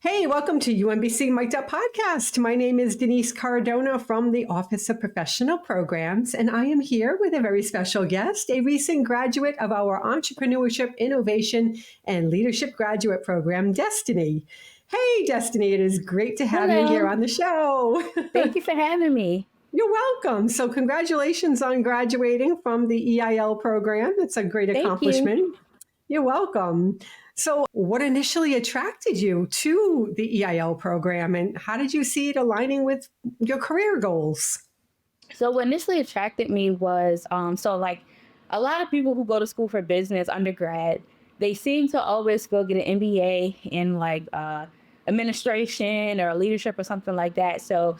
Hey, welcome to UMBC Mic'd Up podcast. My name is Denise Cardona from the Office of Professional Programs, and I am here with a very special guest, a recent graduate of our Entrepreneurship, Innovation, and Leadership graduate program, Destiny. Hey, Destiny, it is great to have you here Hello. on the show. Thank you for having me. You're welcome. So, congratulations on graduating from the EIL program. It's a great Thank you. accomplishment. You're welcome. So, what initially attracted you to the EIL program, and how did you see it aligning with your career goals? So what initially attracted me was a lot of people who go to school for business undergrad, they seem to always go get an MBA in administration or leadership or something like that. So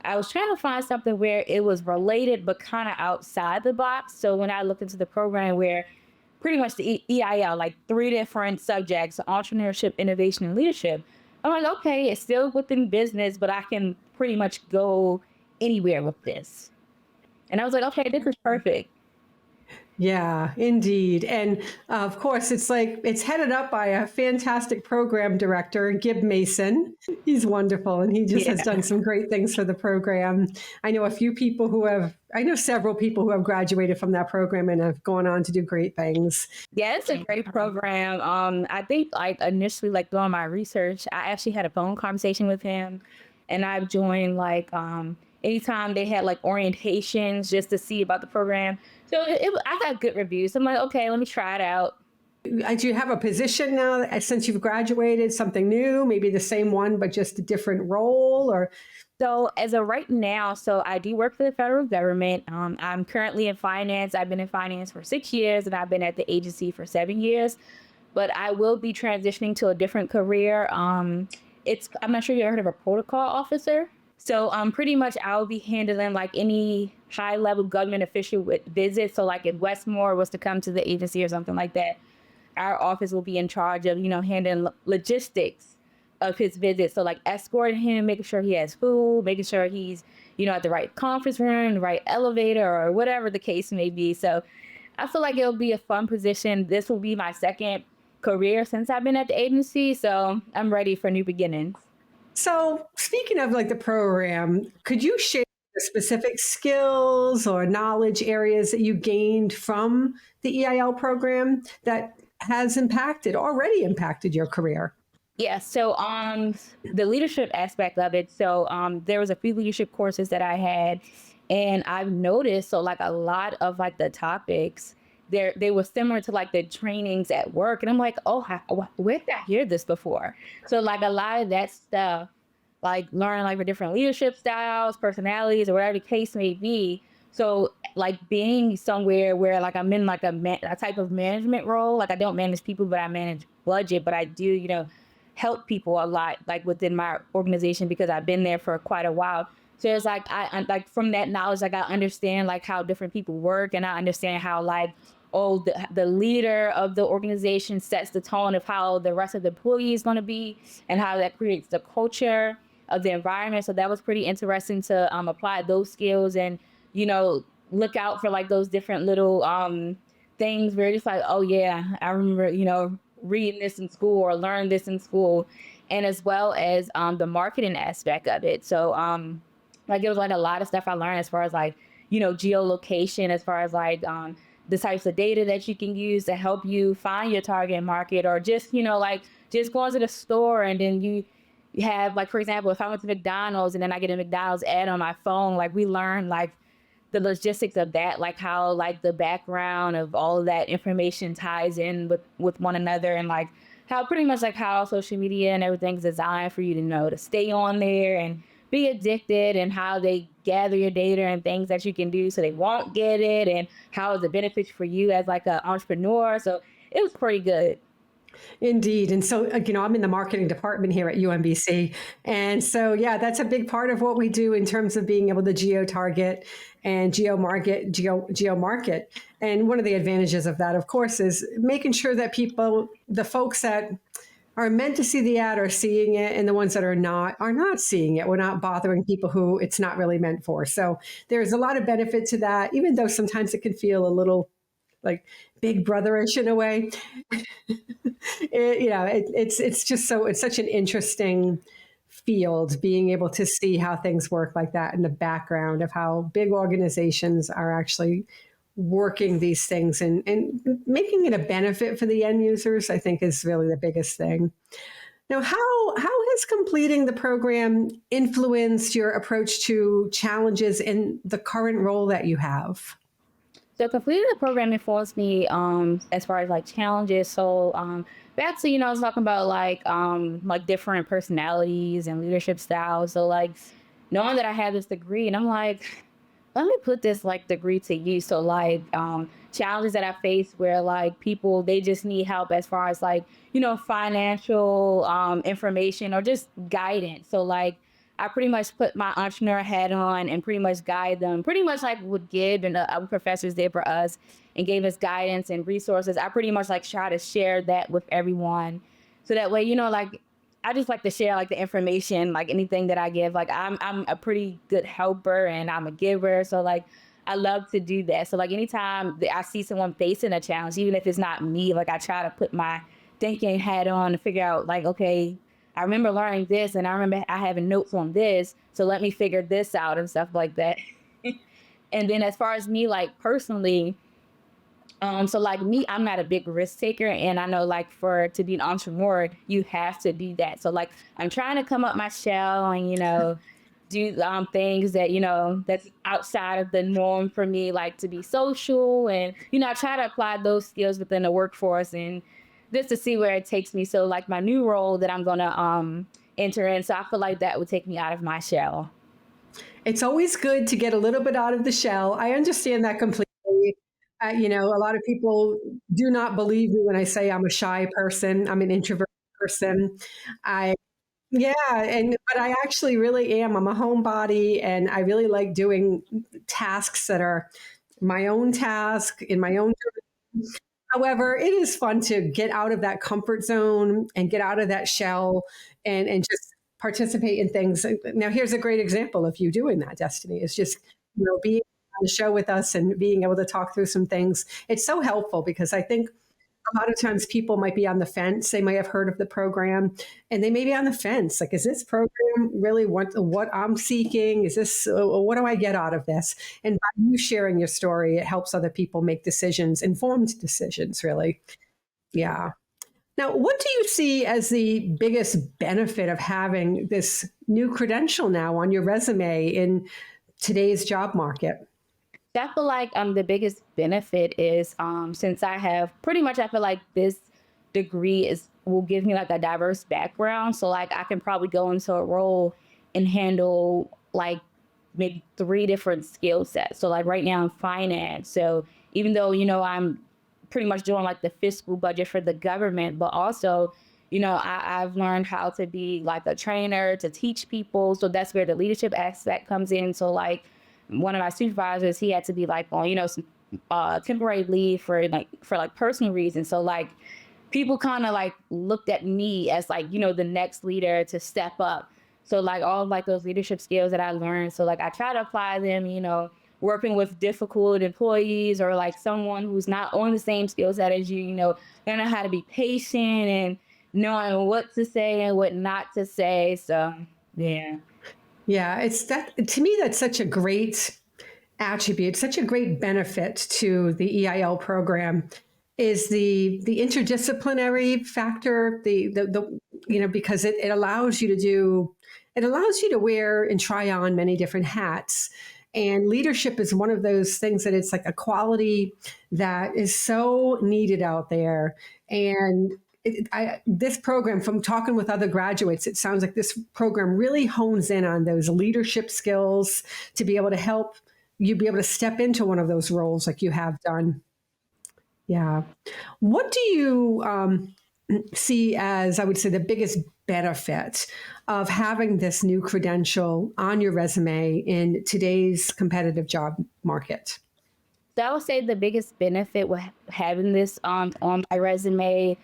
I was trying to find something where it was related but kind of outside the box. So when I looked into the program where pretty much the EIL, like three different subjects, entrepreneurship, innovation, and leadership. I'm like, okay, it's still within business, but I can pretty much go anywhere with this. And I was like, okay, this is perfect. Yeah, indeed. And of course, it's headed up by a fantastic program director, Gib Mason. He's wonderful and he just has Yeah. done some great things for the program. I know several people who have graduated from that program and have gone on to do great things. Yeah, it's a great program. I think like initially like doing my research, I actually had a phone conversation with him and I've joined anytime they had like orientations just to see about the program. So I got good reviews. So I'm like, okay, let me try it out. Do you have a position now since you've graduated, something new, maybe the same one, but just a different role? Or So as of right now, so I do work for the federal government. I'm currently in finance. I've been in finance for 6 years, and I've been at the agency for 7 years. But I will be transitioning to a different career. It's I'm not sure if you heard of a protocol officer. So pretty much I'll be handling like any high level government official with visits. So like if Westmore was to come to the agency or something like that, our office will be in charge of handling logistics of his visit. So like escorting him, making sure he has food, making sure he's at the right conference room, the right elevator, or whatever the case may be. So I feel like it'll be a fun position. This will be my second career since I've been at the agency, so I'm ready for new beginnings. so, speaking of like the program, could you share the specific skills or knowledge areas that you gained from the EIL program that has already impacted your career? Yeah, so the leadership aspect of it. So there was a few leadership courses that I had, and I've noticed so like a lot of like the topics they were similar to like the trainings at work, and I'm like, oh, where did I hear this before? So like a lot of that stuff, like learning like the different leadership styles, personalities, or whatever the case may be. So like being somewhere where like I'm in like a type of management role, like I don't manage people, but I manage budget, but I do help people a lot like within my organization because I've been there for quite a while. So it's like like from that knowledge, like I understand like how different people work, and I understand how like the leader of the organization sets the tone of how the rest of the employees going to be, and how that creates the culture of the environment. So that was pretty interesting to apply those skills and you know look out for like those different little things where it's like, oh yeah, I remember reading this in school or learned this in school, and as well as the marketing aspect of it. So like it was like a lot of stuff I learned as far as like geolocation, as far as like the types of data that you can use to help you find your target market, or just like just going to the store and then you have like, for example, if I went to McDonald's and then I get a McDonald's ad on my phone, like we learn like the logistics of that, like how like the background of all of that information ties in with one another, and like how pretty much like how social media and everything's designed for you to know to stay on there and be addicted, and how they gather your data and things that you can do so they won't get it, and how is it benefits for you as like an entrepreneur. So it was pretty good. Indeed. And so, I'm in the marketing department here at UMBC. And so, yeah, that's a big part of what we do in terms of being able to geo target and geo market. And one of the advantages of that, of course, is making sure that the folks that are meant to see the ad are seeing it, and the ones that are not seeing it. We're not bothering people who it's not really meant for. So there's a lot of benefit to that, even though sometimes it can feel a little like big brotherish in a way. It's just so it's such an interesting field being able to see how things work like that in the background of how big organizations are actually working these things and making it a benefit for the end users, I think is really the biggest thing. Now, how has completing the program influenced your approach to challenges in the current role that you have? So completing the program informs me as far as like challenges. So back to, I was talking about like different personalities and leadership styles. So like knowing that I had this degree and I'm like, let me put this like degree to use. So like challenges that I face where like people they just need help as far as like, financial information or just guidance. So like I pretty much put my entrepreneur hat on and pretty much guide them, pretty much like what Gib and the other professors did for us and gave us guidance and resources. I pretty much like try to share that with everyone. So that way, like I just like to share like the information, like anything that I give. Like I'm a pretty good helper and I'm a giver. So like I love to do that. So like anytime that I see someone facing a challenge, even if it's not me, like I try to put my thinking hat on to figure out like, okay, I remember learning this and I remember I having notes on this. So let me figure this out and stuff like that. And then as far as me, like personally, so like me, I'm not a big risk taker, and I know like for to be an entrepreneur, you have to be that. So like I'm trying to come up my shell and do things that that's outside of the norm for me, like to be social and I try to apply those skills within the workforce and just to see where it takes me. So like my new role that I'm gonna enter in, so I feel like that would take me out of my shell. It's always good to get a little bit out of the shell. I understand that completely. A lot of people do not believe me when I say I'm a shy person. I'm an introvert person. I Yeah, and but I actually really am. I'm a homebody, and I really like doing tasks that are my own task in my own. However, it is fun to get out of that comfort zone and get out of that shell and just participate in things. Now, here's a great example of you doing that, Destiny. It's just, being on the show with us and being able to talk through some things. It's so helpful because I think a lot of times people might be on the fence. They might have heard of the program and they may be on the fence. Like, is this program really what I'm seeking? Is this, what do I get out of this? And by you sharing your story, it helps other people make decisions, informed decisions, really. Yeah. Now, what do you see as the biggest benefit of having this new credential now on your resume in today's job market? I feel like the biggest benefit is since I have pretty much I feel like this degree is will give me like a diverse background. So like I can probably go into a role and handle like maybe three different skill sets. So like right now in finance. So even though, I'm pretty much doing like the fiscal budget for the government, but also, I've learned how to be like a trainer to teach people. So that's where the leadership aspect comes in. So like one of my supervisors, he had to be like on, some temporary leave for personal reasons. So like people kind of like looked at me as like, the next leader to step up. So like all of like those leadership skills that I learned. So like I try to apply them, working with difficult employees or like someone who's not on the same skill set as you, learning how to be patient and knowing what to say and what not to say. So yeah. Yeah, it's that to me that's such a great attribute, such a great benefit to the EIL program is the interdisciplinary factor, the because it allows you to wear and try on many different hats. And leadership is one of those things that it's like a quality that is so needed out there. And this program, from talking with other graduates, it sounds like this program really hones in on those leadership skills to be able to help you be able to step into one of those roles like you have done. Yeah. What do you see as, I would say, the biggest benefit of having this new credential on your resume in today's competitive job market? So I would say the biggest benefit with having this on my resume,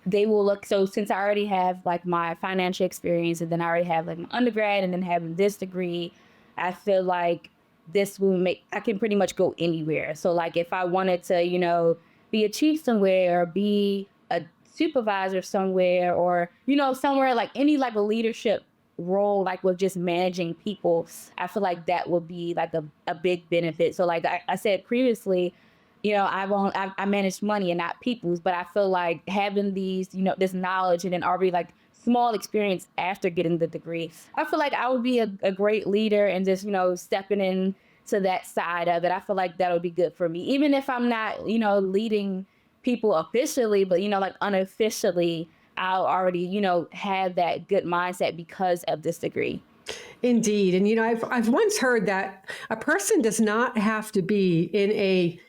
they will look. So since I already have like my financial experience, and then I already have like my undergrad, and then having this degree, I feel like this will make, I can pretty much go anywhere. So like if I wanted to, be a chief somewhere or be a supervisor somewhere or, somewhere like any like a leadership role, like with just managing people, I feel like that would be like a big benefit. So like I said previously, I manage money and not people's, but I feel like having these, this knowledge and then already like small experience after getting the degree, I feel like I would be a great leader and just, stepping in to that side of it. I feel like that would be good for me, even if I'm not, leading people officially, but, like unofficially, I'll already, have that good mindset because of this degree. Indeed. And, I've once heard that a person does not have to be in a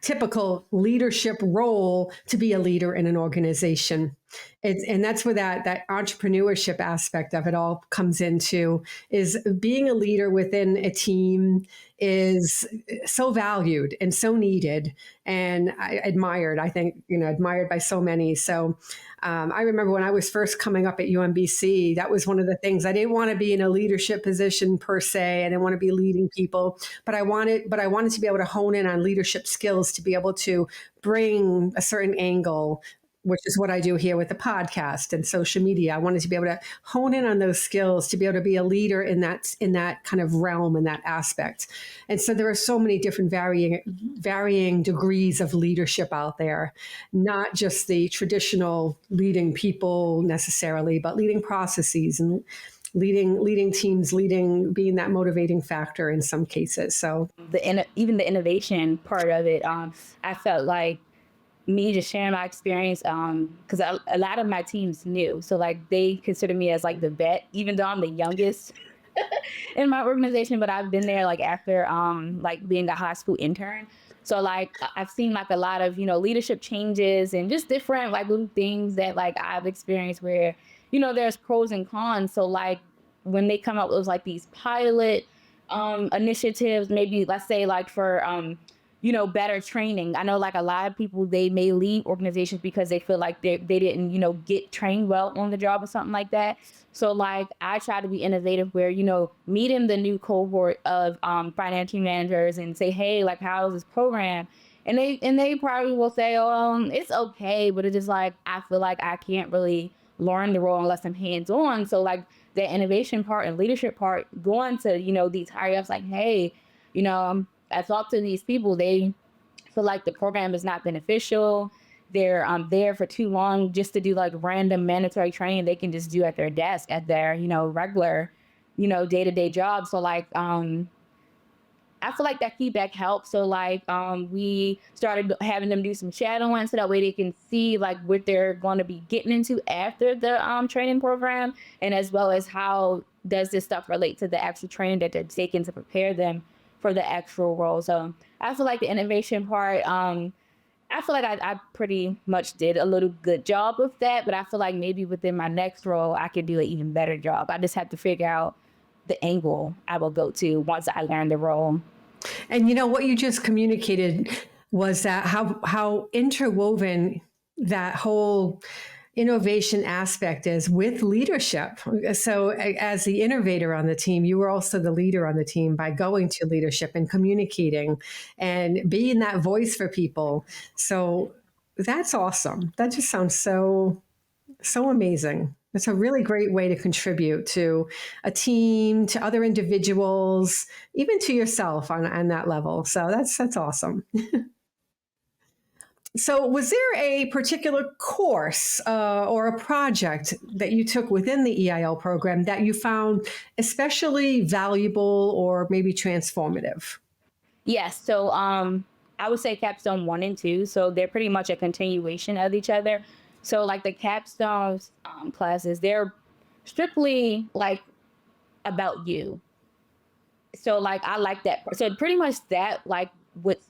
typical leadership role to be a leader in an organization. And that's where that entrepreneurship aspect of it all comes into, is being a leader within a team is so valued and so needed and admired, I think, admired by so many. So I remember when I was first coming up at UMBC, that was one of the things. I didn't want to be in a leadership position per se. I didn't want to be leading people, but I wanted to be able to hone in on leadership skills to be able to bring a certain angle, which is what I do here with the podcast and social media. I wanted to be able to hone in on those skills to be able to be a leader in that kind of realm, in that aspect. And so there are so many different varying degrees of leadership out there, not just the traditional leading people necessarily, but leading processes and leading teams, being that motivating factor in some cases. So Even the innovation part of it, I felt like me just sharing my experience, because a lot of my team's new, so like they consider me as like the vet, even though I'm the youngest in my organization, but I've been there like after like being a high school intern. So like I've seen like a lot of, leadership changes and just different like little things that like I've experienced where, there's pros and cons. So like when they come up with like these pilot initiatives, maybe let's say like for better training. I know like a lot of people, they may leave organizations because they feel like they didn't, get trained well on the job or something like that. So like I try to be innovative where, meeting the new cohort of financial managers and say, hey, like how's this program? And they probably will say, oh, it's okay, but it's just like I feel like I can't really learn the role unless I'm hands on. So like the innovation part and leadership part, going to these higher ups like, hey, I talked to these people, they feel like the program is not beneficial. They're there for too long just to do like random mandatory training they can just do at their desk at their, regular, day-to-day job. So like I feel like that feedback helps. So like we started having them do some shadowing so that way they can see like what they're going to be getting into after the training program, and as well as how does this stuff relate to the actual training that they're taking to prepare them for the actual role. So I feel like the innovation part, I feel like I pretty much did a little good job with that, but I feel like maybe within my next role, I could do an even better job. I just have to figure out the angle I will go to once I learn the role. And what you just communicated was that how interwoven that whole innovation aspect is with leadership. So as the innovator on the team, you were also the leader on the team by going to leadership and communicating and being that voice for people. So that's awesome. That just sounds so amazing. It's a really great way to contribute to a team, to other individuals, even to yourself on that level. So that's awesome. So, was there a particular course or a project that you took within the EIL program that you found especially valuable or maybe transformative? Yes. So I would say capstone 1 and 2. So they're pretty much a continuation of each other. So like the capstone classes, they're strictly like about you. So like I like that. So pretty much that like what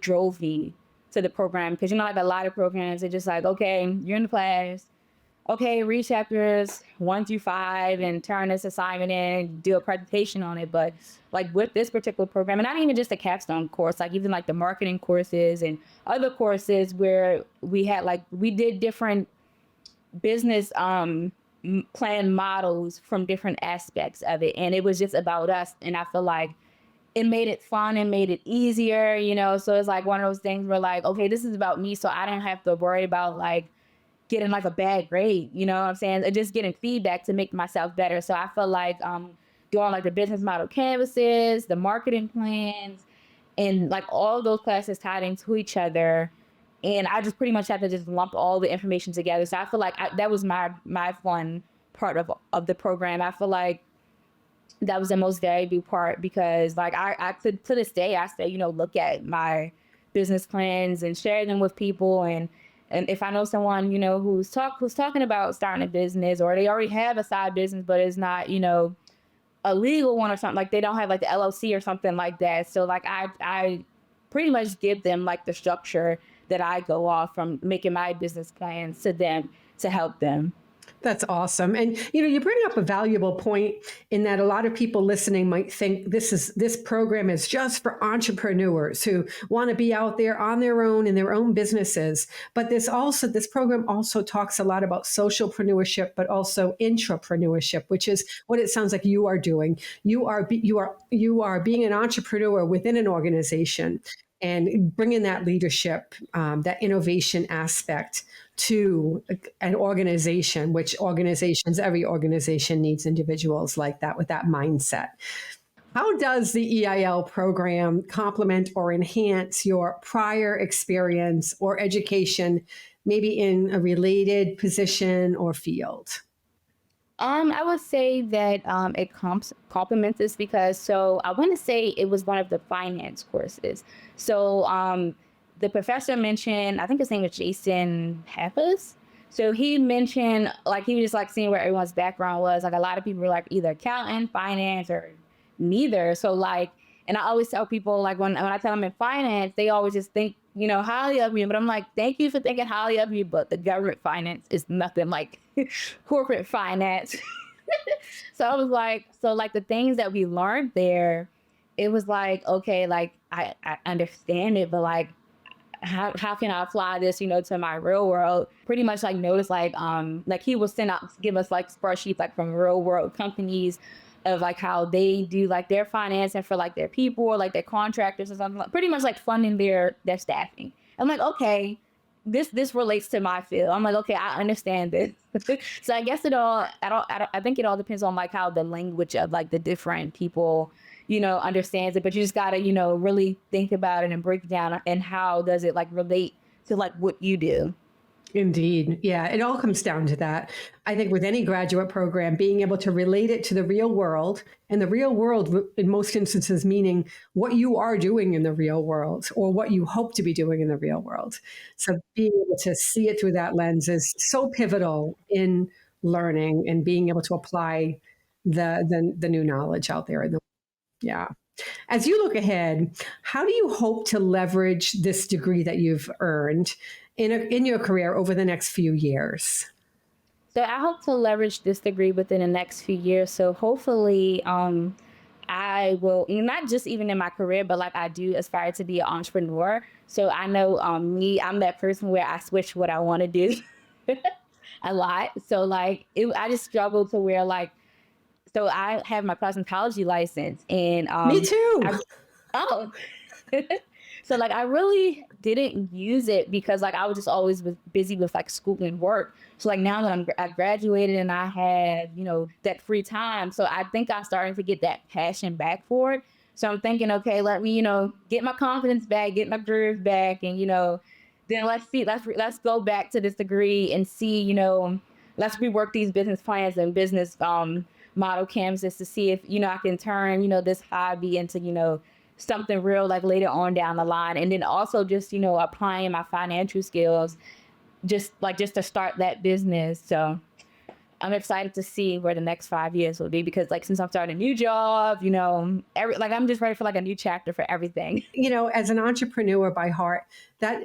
drove me to the program, because like a lot of programs are just like, okay, you're in the class, okay, read chapters 1 through 5 and turn this assignment in, do a presentation on it. But like with this particular program, and not even just the capstone course, like even like the marketing courses and other courses where we did different business plan models from different aspects of it, and it was just about us. And I feel like it made it fun and made it easier, so it's like one of those things where like, okay, this is about me, so I didn't have to worry about like getting like a bad grade, you know what I'm saying? And just getting feedback to make myself better. So I feel like doing like the business model canvases, the marketing plans, and like all those classes tied into each other. And I just pretty much had to just lump all the information together. So I feel like that was my fun part of the program. I feel like that was the most valuable part because like I to this day I say, look at my business plans and share them with people, and if I know someone, who's talking about starting a business, or they already have a side business but it's not, a legal one or something, like they don't have like the LLC or something like that. So like I pretty much give them like the structure that I go off from making my business plans to them to help them. That's awesome. And you bring up a valuable point in that a lot of people listening might think this program is just for entrepreneurs who want to be out there on their own in their own businesses. But this program also talks a lot about socialpreneurship, but also intrapreneurship, which is what it sounds like you are doing. You are being an entrepreneur within an organization and bringing that leadership, that innovation aspect to an organization, every organization needs individuals like that with that mindset. How does the EIL program complement or enhance your prior experience or education, maybe in a related position or field? I would say that it complements this because so I want to say it was one of the finance courses. So the professor mentioned, I think his name was Jason Pappas. So he mentioned like he was just like seeing where everyone's background was. Like a lot of people were like either accountant, finance, or neither. So like, and I always tell people like when I tell them in finance, they always just think highly of me. But I'm like, thank you for thinking highly of me, but the government finance is nothing like corporate finance. So I was like, so like the things that we learned there, it was like, okay, like I understand it, but like how can I apply this, to my real world? Pretty much like notice like he will give us like spreadsheets like from real world companies of like how they do like their financing for like their people or like their contractors or something, like, pretty much like funding their staffing. I'm like, okay, this relates to my field. I'm like, okay, I understand this. So I guess I think it all depends on like how the language of like the different people, understands it. But you just gotta, really think about it and break it down and how does it like relate to like what you do. Indeed. Yeah, it all comes down to that. I think with any graduate program, being able to relate it to the real world, and the real world, in most instances, meaning what you are doing in the real world or what you hope to be doing in the real world. So being able to see it through that lens is so pivotal in learning and being able to apply the new knowledge out there. Yeah. As you look ahead, how do you hope to leverage this degree that you've earned in your career over the next few years? So I hope to leverage this degree within the next few years. So hopefully, I will not just even in my career, but like I do aspire to be an entrepreneur. So I know I'm that person where I switch what I want to do a lot. So like I just struggle to where like so I have my cosmetology license and Me too. I oh so like I really didn't use it because like I was just always busy with like school and work. So like now that I graduated and I had that free time, so I think I'm starting to get that passion back for it. So I'm thinking, okay, let me get my confidence back, get my groove back, and then let's see, let's go back to this degree and see, let's rework these business plans and business model canvases to see if I can turn this hobby into something real like later on down the line, and then also just applying my financial skills just to start that business. So I'm excited to see where the next 5 years will be because like since I'm starting a new job, I'm just ready for like a new chapter for everything. As an entrepreneur by heart, that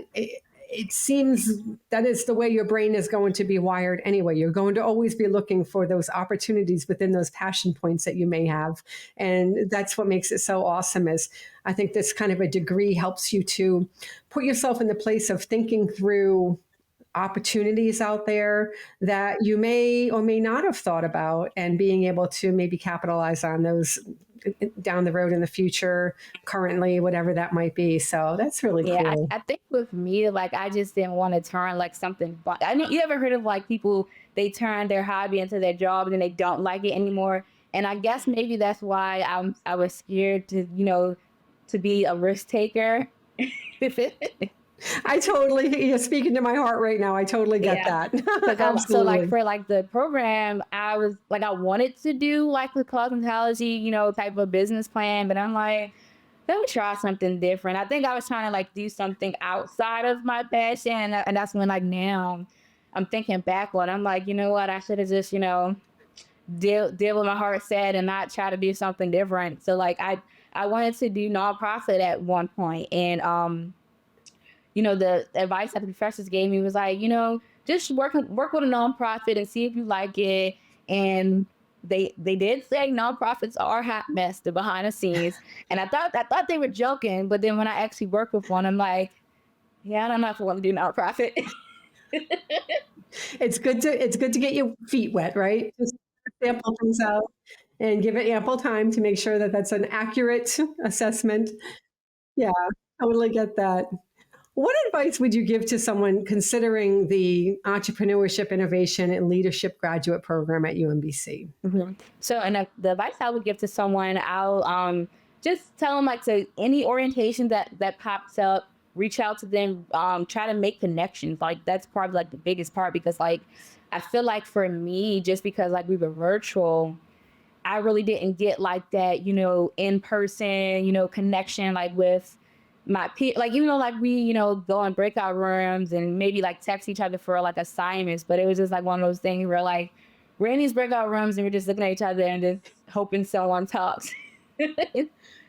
it seems that is the way your brain is going to be wired anyway. You're going to always be looking for those opportunities within those passion points that you may have. And that's what makes it so awesome is I think this kind of a degree helps you to put yourself in the place of thinking through opportunities out there that you may or may not have thought about and being able to maybe capitalize on those down the road in the future, currently, whatever that might be. So that's really Yeah, cool. I think with me, like I just didn't want to turn like something. But I mean, you ever heard of like people they turn their hobby into their job and then they don't like it anymore? And I guess maybe that's why I was scared to to be a risk taker. I totally, you're speaking to my heart right now. I totally get Yeah. that. Cause so like Absolutely. for like the program, I was like I wanted to do like the cosmetology, type of business plan, but I'm like, let me try something different. I think I was trying to like do something outside of my passion, and that's when like now I'm thinking back on. I'm like, you know what? I should have just deal with my heart said and not try to do something different. So like I wanted to do nonprofit at one point, and the advice that the professors gave me was like, just work with a nonprofit and see if you like it. And they did say nonprofits are a hot mess, the behind the scenes. And I thought they were joking, but then when I actually work with one, I'm like, yeah, I don't know if I want to do nonprofit. It's good to get your feet wet, right? Just sample things out and give it ample time to make sure that that's an accurate assessment. Yeah, totally get that. What advice would you give to someone considering the Entrepreneurship, Innovation, and Leadership graduate program at UMBC? Mhm. So, and the advice I would give to someone, I'll just tell them like to any orientation that pops up, reach out to them, try to make connections. Like that's probably like the biggest part because like I feel like for me, just because like we were virtual, I really didn't get like that, in person, connection like with my peer. Like even though like we, go in breakout rooms and maybe like text each other for like assignments, but it was just like one of those things where like we're in these breakout rooms and we're just looking at each other and just hoping someone talks.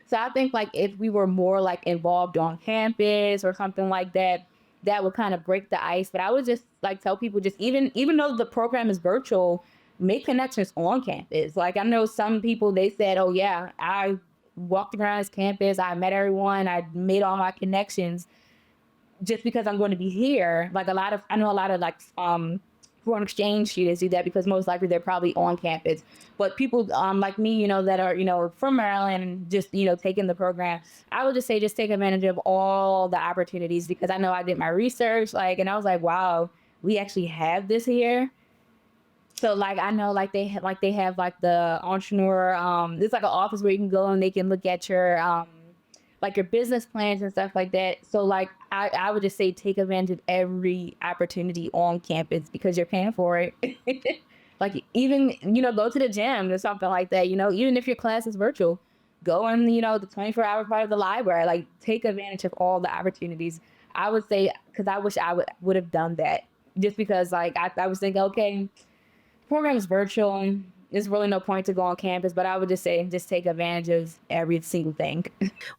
So I think like if we were more like involved on campus or something like that, that would kind of break the ice. But I would just like tell people just even though the program is virtual, make connections on campus. Like I know some people they said, "Oh yeah, I walked around this campus, I met everyone, I made all my connections just because I'm going to be here." Like I know a lot of like foreign exchange students do that because most likely they're probably on campus. But people like me, that are from Maryland and just taking the program, I would just say just take advantage of all the opportunities because I know I did my research like and I was like, wow, we actually have this here. So like I know like they have like the entrepreneur there's like an office where you can go and they can look at your like your business plans and stuff like that. So like I would just say take advantage of every opportunity on campus because you're paying for it. Like even go to the gym or something like that, even if your class is virtual, go in the 24-hour part of the library, like take advantage of all the opportunities. I would say because I wish I would have done that just because like I was thinking, okay, program is virtual. There's really no point to go on campus, but I would just say just take advantage of every single thing.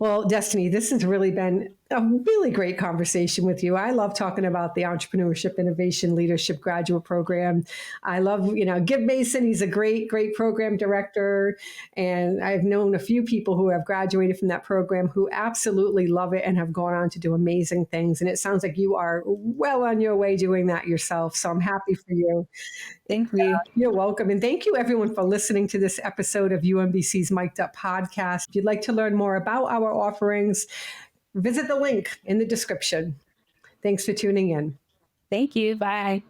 Well, Destiny, this has really been a really great conversation with you. I love talking about the Entrepreneurship, Innovation, Leadership graduate program. I love, Gib Mason. He's a great, great program director. And I've known a few people who have graduated from that program who absolutely love it and have gone on to do amazing things. And it sounds like you are well on your way doing that yourself. So I'm happy for you. Thank you. You're welcome. And thank you, everyone, for listening to this episode of UMBC's Mic'd Up podcast. If you'd like to learn more about our offerings, visit the link in the description. Thanks for tuning in. Thank you. Bye.